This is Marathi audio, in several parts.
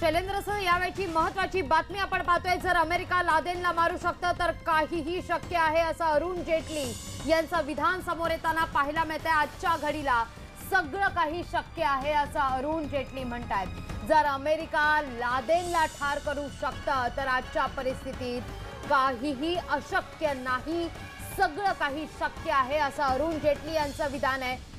शैलेंद्रसह यावेळची महत्त्वाची बातमी आपण पाहतोय। जर अमेरिका लादेनला मारू शकतं तर काहीही शक्य आहे असं अरुण जेटली यांचं विधान समोर येताना पाहायला मिळतंय। आजच्या घडीला सगळं काही शक्य आहे असं अरुण जेटली म्हणतात। जर अमेरिका लादेनला ठार करू शकतं तर आजच्या परिस्थितीत काहीही अशक्य नाही, सगळं काही शक्य आहे असं अरुण जेटली यांचं विधान आहे।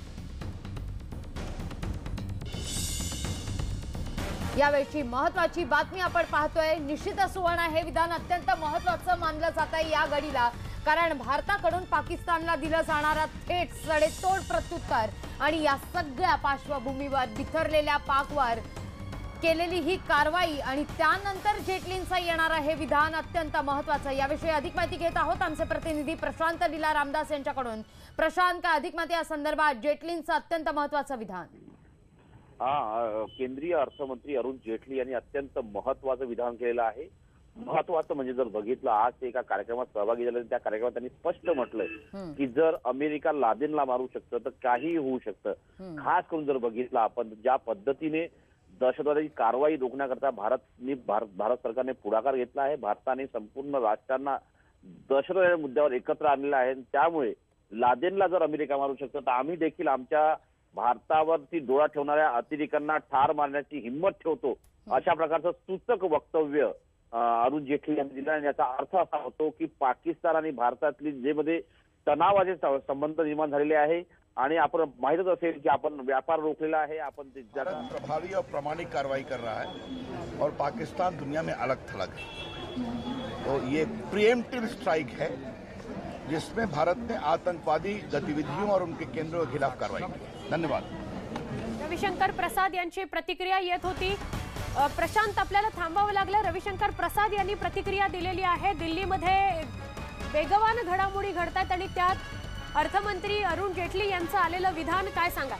यावेळची महत्त्वाची बातमी आपण पाहतोय। निश्चितच सुवर्ण हे विधान अत्यंत महत्त्वाचं मानलं जात आहे या घडीला, कारण भारताकडून पाकिस्तानला दिलं जाणारा थेट सडेतोड प्रत्युत्तर आणि या सगळ्या पार्श्वभूमीवर बिथरलेल्या पाकवर केलेली ही कारवाई आणि त्यानंतर जेटलींचं येणारं हे विधान अत्यंत महत्त्वाचं। याविषयी अधिक माहिती घेत आहोत आमचे प्रतिनिधी प्रशांत लीला रामदास यांच्याकडून। प्रशांत, काय अधिक माहिती या संदर्भात जेटलींचं अत्यंत महत्त्वाचं विधान? केंद्रीय अर्थमंत्री अरुण जेटली यांनी अत्यंत महत्त्वाचं विधान केलेलं आहे। महत्त्वाचं म्हणजे जर बघितलं, आज ते एका कार्यक्रमात सहभागी झाले, त्या कार्यक्रमात त्यांनी स्पष्ट म्हटलंय की जर अमेरिका लादेनला मारू शकतं तर काहीही होऊ शकतं। खास करून जर बघितलं आपण ज्या पद्धतीने दहशतवादाची कारवाई रोखण्याकरता भारत सरकारने पुढाकार घेतला आहे, भारताने संपूर्ण राष्ट्रांना दहशतवादाच्या मुद्द्यावर एकत्र आणलेलं आहे। त्यामुळे लादेनला जर अमेरिका मारू शकतं तर आम्ही देखील आमच्या भारतावरती डोळा ठेवणाऱ्या अतिरेक्यांना ठार मारण्याची हिंमत ठेवतो, अशा प्रकारचं सूचक वक्तव्य अरुण जेटली यांनी दिलं। आणि याचा अर्थ असा होतो की पाकिस्तान आणि भारतातली जे मध्ये तणावाचे संबंध निर्माण झालेले आहे आणि आपण माहितच असेल की आपण व्यापार रोखलेला आहे, आपण प्रभावी और प्रामाणिक कार्रवाई कर रहा है और पाकिस्तान दुनिया में अलग थलग है। तो ये प्रीएम्प्टिव स्ट्राइक है जिसमें भारत ने आतंकवादी गतिविधियों और उनके केंद्रों के खिलाफ कार्रवाई की। धन्यवाद। रविशंकर प्रसाद यांची प्रतिक्रिया येत होती। प्रशांत, आपल्याला थांबावं लागलं। रविशंकर प्रसाद यांनी प्रतिक्रिया दिलेली आहे। दिल्लीमध्ये वेगवान घडामोडी घडतात आणि त्यात अर्थमंत्री अरुण जेटली यांचं आलेलं विधान काय सांगा?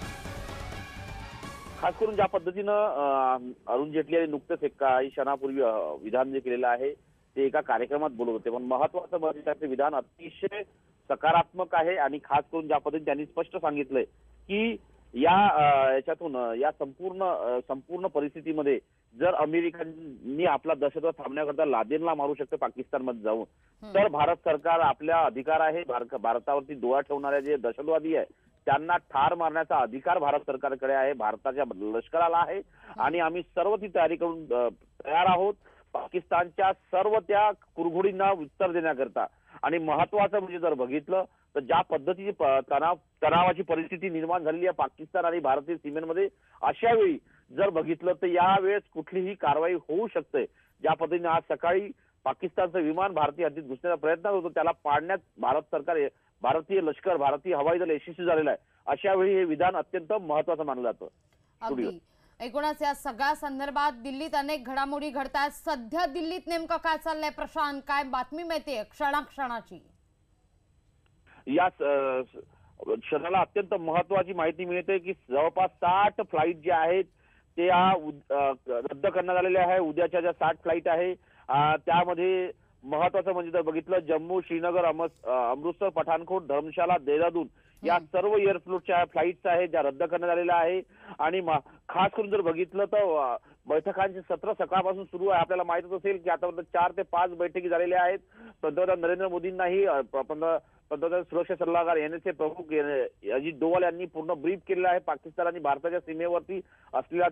खास करून ज्या पद्धतीनं अरुण जेटली यांनी नुकतेच एक काही क्षणापूर्वी विधान जे केलेलं आहे ते एका कार्यक्रमात बोलत होते, पण महत्त्वाचं म्हणजे त्याचे विधान अतिशय सकारात्मक आहे। आणि खास करून ज्या पद्धतीने त्यांनी स्पष्ट सांगितलंय की याच्यातून या संपूर्ण परिस्थितीमध्ये जर अमेरिकेने आपला दहशतवाद थांबण्याकरता लादेनला मारू शकते पाकिस्तानमध्ये जाऊन, तर भारत सरकार आपल्या अधिकार आहे, भारतावरती डोळा ठेवणाऱ्या जे दहशतवादी आहे त्यांना ठार मारण्याचा अधिकार भारत सरकारकडे आहे, भारताच्या लष्कराला आहे। आणि आम्ही सर्व ती तयारी करून तयार आहोत पाकिस्तानच्या सर्व त्या कुरघोडींना उत्तर देण्याकरता। आणि महत्वाचं म्हणजे जर बघितलं तर ज्या पद्धतीची तणावाची परिस्थिती निर्माण झालेली आहे पाकिस्तान आणि भारतीय सीमेमध्ये, अशा वेळी जर बघितलं तर यावेळेस कुठलीही कारवाई होऊ शकते। ज्या पद्धतीने आज सकाळी पाकिस्तानचं विमान भारतीय हद्दीत घुसण्याचा प्रयत्न होतो त्याला पाडण्यात भारत सरकार, भारतीय लष्कर, भारतीय हवाई दल यशस्वी झालेलं आहे। अशा वेळी हे विधान अत्यंत महत्त्वाचं मानलं जातं। एकूणच या सगळ्या संदर्भात दिल्लीत अनेक घडामोडी घडतात। सध्या दिल्लीत नेमकं काय चाललंय प्रशांत, काय बातमी मिळते क्षणाक्षणाची? या क्षणाला अत्यंत महत्त्वाची माहिती मिळते की जवळपास 60 फ्लाईट जे आहेत ते रद्द करण्यात आलेले आहे। उद्याच्या ज्या 60 फ्लाईट आहे त्यामध्ये महत्वाचं म्हणजे जर बघितलं जम्मू, श्रीनगर, अमृतसर, पठाणकोट, धर्मशाला, देहरादून या सर्व एअरफ्लोटच्या फ्लाईट्स आहेत ज्या रद्द करण्यात आलेल्या आहे। आणि खास करून जर बघितलं तर बैठकांचे सत्र सकाळपासून सुरू आहे। आपल्याला माहितच असेल की आतापर्यंत 4 ते 5 बैठकी झालेल्या आहेत। पंतप्रधान नरेंद्र मोदींनाही पंतप्रधान सुरक्षा सल्लागार NSA प्रमुख अजित डोवाल यांनी पूर्ण ब्रीफ केलेला आहे पाकिस्तान आणि भारताच्या सीमेवरती असलेल्या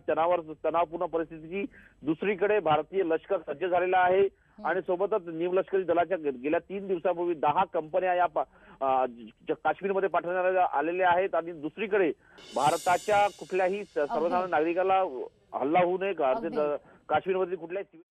तणावपूर्ण परिस्थितीची। दुसरीकडे भारतीय लष्कर सज्ज झालेला आहे आणि सोबतच निमलष्करी दलाच्या गेल्या 3 दिवसापूर्वी 10 कंपन्या या काश्मीरमध्ये पाठवण्यात आलेल्या आहेत। आणि दुसरीकडे भारताच्या कुठल्याही सर्वसामान्य नागरिकाला हल्ला होऊ नये, काश्मीरमध्ये कुठल्याही